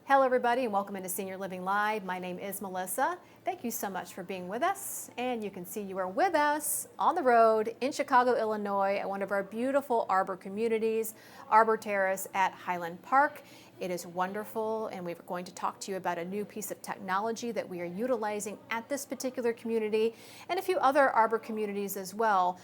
Hello everybody and welcome into Senior Living Live. My name is Melissa. Thank you so much for being with us. And you can see you are with us on the road in Chicago, Illinois at one of our beautiful Arbor communities, Arbor Terrace at Highland Park. It is wonderful, and we're going to talk to you about a new piece of technology that we are utilizing at this particular community and a few other Arbor communities as well.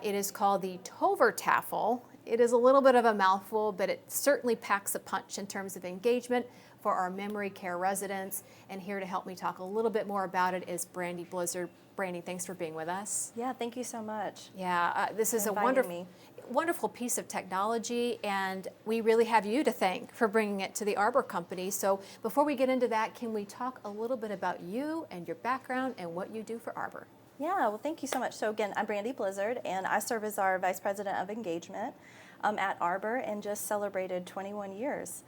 It is called the Tovertafel. It is a little bit of a mouthful, but it certainly packs a punch in terms of engagement for our memory care residents. And here to help me talk a little bit more about it is Brandi Blizzard. Brandi, thanks for being with us. Yeah, thank you so much. Yeah, this is a wonderful piece of technology, and we really have you to thank for bringing it to the Arbor Company. So before we get into that, can we talk a little bit about you and your background and what you do for Arbor? Yeah, well, thank you so much. So again, I'm Brandi Blizzard, and I serve as our Vice President of Engagement at Arbor, and just celebrated 21 years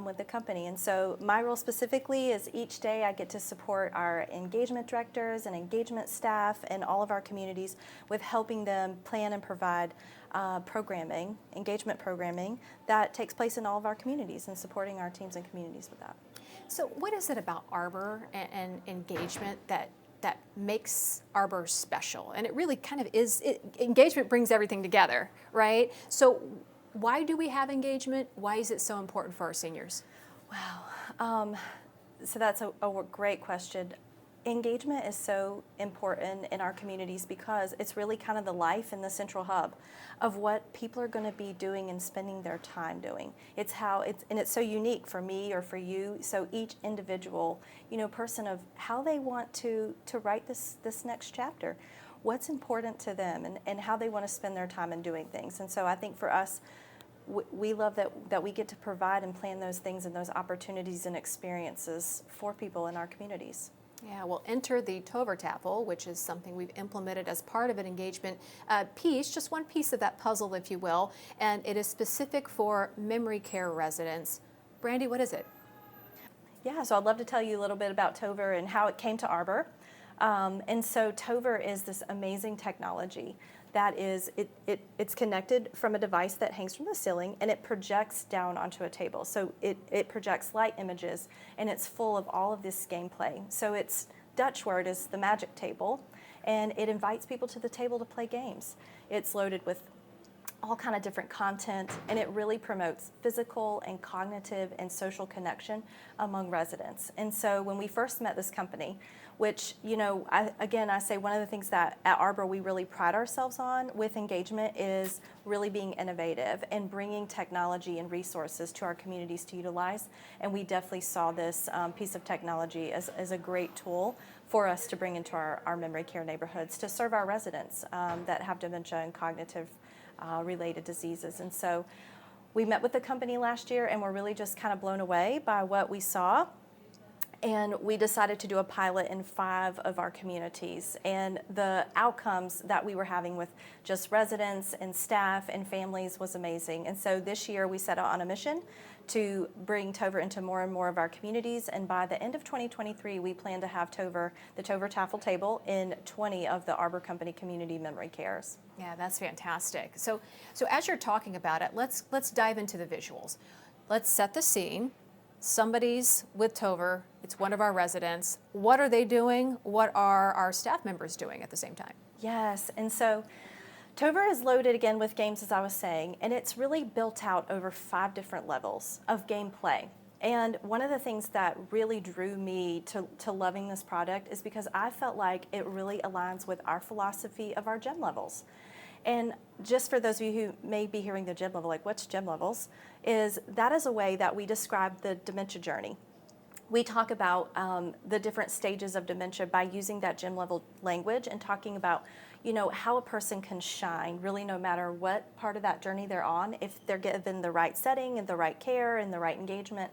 with the company. And so my role specifically is each day I get to support our engagement directors and engagement staff and all of our communities with helping them plan and provide engagement programming that takes place in all of our communities and supporting our teams and communities with that. So what is it about Arbor and engagement that makes Arbor special? And it really kind of is, engagement brings everything together, right? So why do we have engagement? Why is it so important for our seniors? Wow, so that's a great question. Engagement is so important in our communities because it's really kind of the life in the central hub of what people are going to be doing and spending their time doing. It's so unique for me or for you. So each individual, person of how they want to write this next chapter, what's important to them, and how they want to spend their time in doing things. And so I think for us, we love that we get to provide and plan those things and those opportunities and experiences for people in our communities. Yeah, well, enter the Tovertafel, which is something we've implemented as part of an engagement piece, just one piece of that puzzle, if you will, and it is specific for memory care residents. Brandi, what is it? Yeah, so I'd love to tell you a little bit about Tover and how it came to Arbor. And so Tover is this amazing technology that is, it's connected from a device that hangs from the ceiling, and it projects down onto a table. So it projects light images, and it's full of all of this gameplay. So its Dutch word is the magic table, and it invites people to the table to play games. It's loaded with all kind of different content, and it really promotes physical and cognitive and social connection among residents. And so when we first met this company, which, I say one of the things that at Arbor we really pride ourselves on with engagement is really being innovative and bringing technology and resources to our communities to utilize. And we definitely saw this piece of technology as a great tool for us to bring into our memory care neighborhoods to serve our residents that have dementia and cognitive related diseases. And so we met with the company last year, and we're really just kind of blown away by what we saw. And we decided to do a pilot in 5 of our communities. And the outcomes that we were having with just residents and staff and families was amazing. And so this year we set out on a mission to bring Tover into more and more of our communities. And by the end of 2023, we plan to have the Tovertafel table in 20 of the Arbor Company community memory cares. Yeah, that's fantastic. So as you're talking about it, let's dive into the visuals. Let's set the scene. Somebody's with Tover, it's one of our residents. What are they doing? What are our staff members doing at the same time? Yes, and so Tover is loaded again with games, as I was saying, and it's really built out over 5 different levels of gameplay. And one of the things that really drew me to loving this product is because I felt like it really aligns with our philosophy of our gem levels. And just for those of you who may be hearing the gem level, like what's gem levels, that is a way that we describe the dementia journey. We talk about the different stages of dementia by using that gem level language and talking about, how a person can shine really no matter what part of that journey they're on, if they're given the right setting and the right care and the right engagement.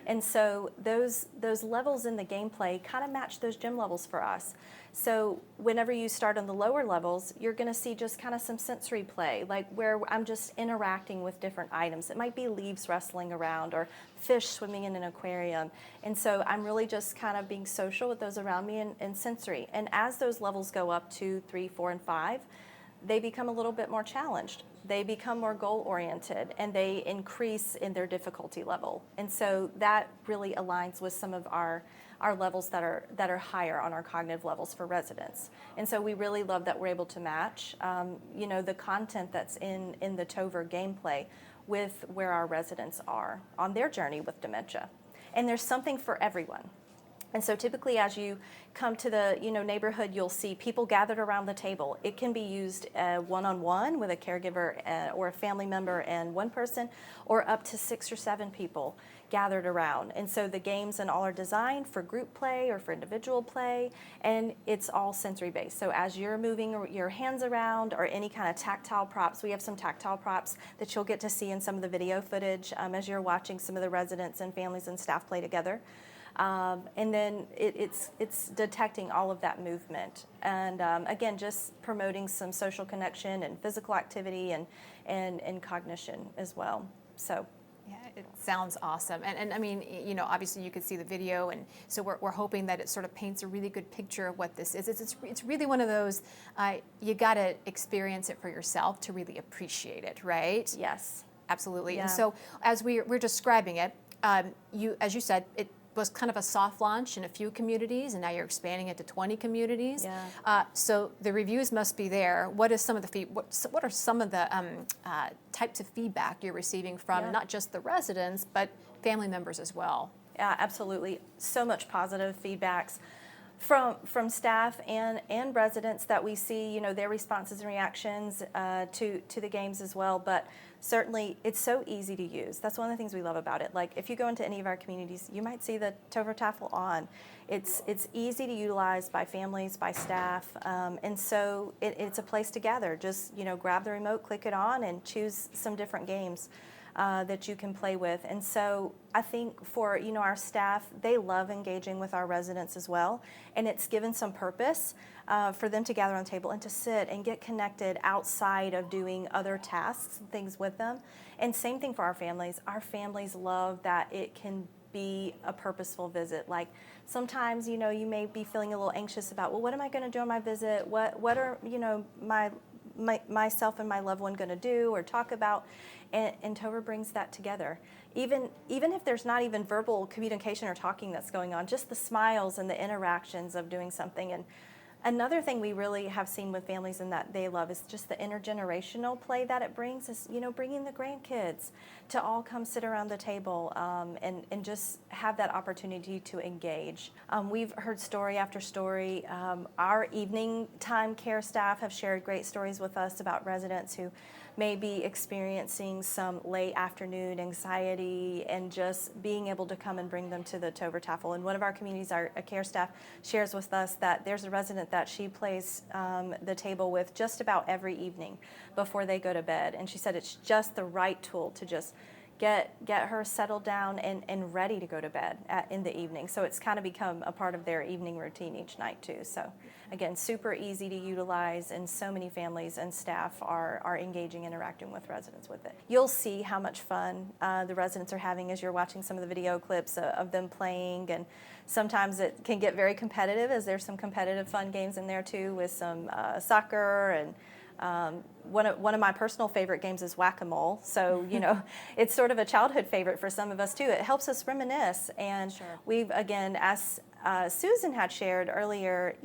And so those levels in the gameplay kind of match those gem levels for us. So whenever you start on the lower levels, you're going to see just kind of some sensory play, like where I'm just interacting with different items. It might be leaves rustling around or fish swimming in an aquarium. And so I'm really just kind of being social with those around me and sensory. And as those levels go up 2, 3, 4, and 5, they become a little bit more challenged. they become more goal-oriented, and they increase in their difficulty level. And so that really aligns with some of our levels that are higher on our cognitive levels for residents. And so we really love that we're able to match, the content that's in the Tover gameplay with where our residents are on their journey with dementia. And there's something for everyone. And so typically as you come to the neighborhood, you'll see people gathered around the table. It can be used one-on-one with a caregiver or a family member and one person, or up to 6 or 7 people gathered around. And so the games and all are designed for group play or for individual play, and it's all sensory based. So as you're moving your hands around or any kind of tactile props, we have some tactile props that you'll get to see in some of the video footage as you're watching some of the residents and families and staff play together. And then it's detecting all of that movement, and again, just promoting some social connection and physical activity and cognition as well. So. Yeah, it sounds awesome. And I mean, obviously you could see the video, and so we're hoping that it sort of paints a really good picture of what this is. It's really one of those, you got to experience it for yourself to really appreciate it, right? Yes. Absolutely. Yeah. And so as we're describing it, as you said, it was kind of a soft launch in a few communities, and now you're expanding it to 20 communities. Yeah. So the reviews must be there. What are some of the what are some of the types of feedback you're receiving from not just the residents but family members as well? Yeah, absolutely. So much positive feedbacks from staff and residents that we see, their responses and reactions to the games as well. But certainly, it's so easy to use. That's one of the things we love about it. Like, if you go into any of our communities, you might see the Tovertafel on. It's easy to utilize by families, by staff, and so it's a place to gather. Just grab the remote, click it on, and choose some different games that you can play with. And so I think for our staff, they love engaging with our residents as well, and it's given some purpose for them to gather on the table and to sit and get connected outside of doing other tasks and things with them. And same thing for our families. Our families love that it can be a purposeful visit. Like, sometimes you may be feeling a little anxious about, well, what am I going to do on my visit? What are myself and my loved one going to do or talk about? And Tover brings that together. Even if there's not even verbal communication or talking that's going on, just the smiles and the interactions of doing something. And another thing we really have seen with families and that they love is just the intergenerational play that it brings, is bringing the grandkids to all come sit around the table and just have that opportunity to engage. We've heard story after story. Our evening time care staff have shared great stories with us about residents who may be experiencing some late afternoon anxiety, and just being able to come and bring them to the Tovertafel. In one of our communities, our care staff shares with us that there's a resident that she plays the table with just about every evening before they go to bed. And she said it's just the right tool to just get her settled down and ready to go to bed in the evening. So it's kind of become a part of their evening routine each night too. So again, super easy to utilize, and so many families and staff are engaging, interacting with residents with it. You'll see how much fun the residents are having as you're watching some of the video clips of them playing, and sometimes it can get very competitive, as there's some competitive fun games in there too, with some soccer, and one of my personal favorite games is whack-a-mole. So, it's sort of a childhood favorite for some of us too. It helps us reminisce. And Sure. We've, again, as Susan had shared earlier,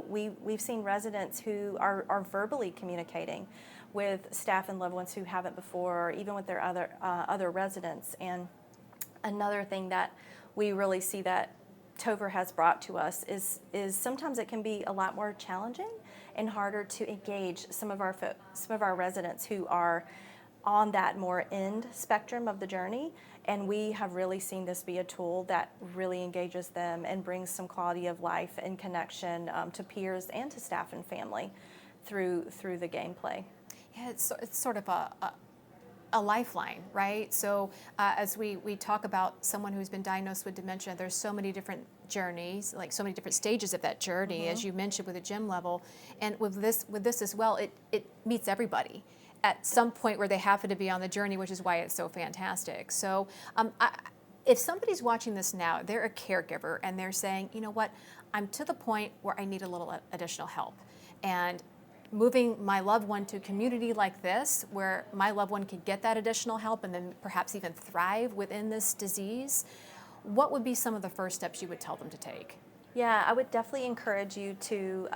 we've seen residents who are verbally communicating with staff and loved ones who haven't before, or even with their other residents. And another thing that we really see that Tover has brought to us is sometimes it can be a lot more challenging and harder to engage some of our residents who are on that more end spectrum of the journey. And we have really seen this be a tool that really engages them and brings some quality of life and connection to peers and to staff and family through the gameplay. Yeah, it's sort of a lifeline, right? So as we talk about someone who's been diagnosed with dementia, there's so many different journeys, like so many different stages of that journey, as you mentioned with the gym level. And with this as well, it meets everybody at some point where they happen to be on the journey, which is why it's so fantastic. So if somebody's watching this now, they're a caregiver, and they're saying, you know what, I'm to the point where I need a little additional help. And moving my loved one to a community like this where my loved one could get that additional help and then perhaps even thrive within this disease, what would be some of the first steps you would tell them to take? Yeah, I would definitely encourage you to,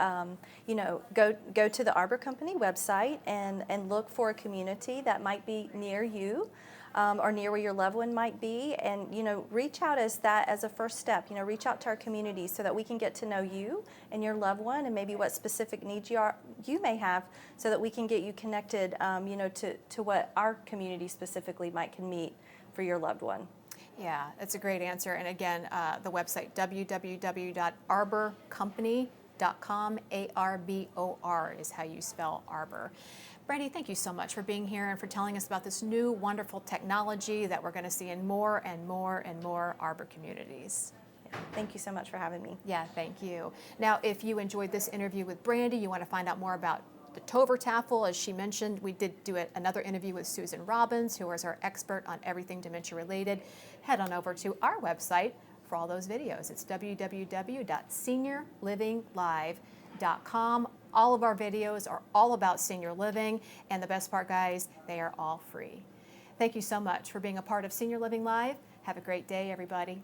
go to the Arbor Company website and look for a community that might be near you, or near where your loved one might be, and reach out as a first step. Reach out to our community so that we can get to know you and your loved one, and maybe what specific needs you may have, so that we can get you connected, to what our community specifically can meet for your loved one. Yeah, that's a great answer. And again, the website, www.arborcompany.com, ARBOR is how you spell Arbor. Brandi, thank you so much for being here and for telling us about this new wonderful technology that we're going to see in more and more and more Arbor communities. Yeah, thank you so much for having me. Yeah, thank you. Now, if you enjoyed this interview with Brandi, you want to find out more about the Tovertafel, as she mentioned, we did do another interview with Susan Robbins, who is our expert on everything dementia related. Head on over to our website for all those videos. It's www.seniorlivinglive.com. All of our videos are all about senior living, and the best part, guys, they are all free. Thank you so much for being a part of Senior Living Live. Have a great day, everybody.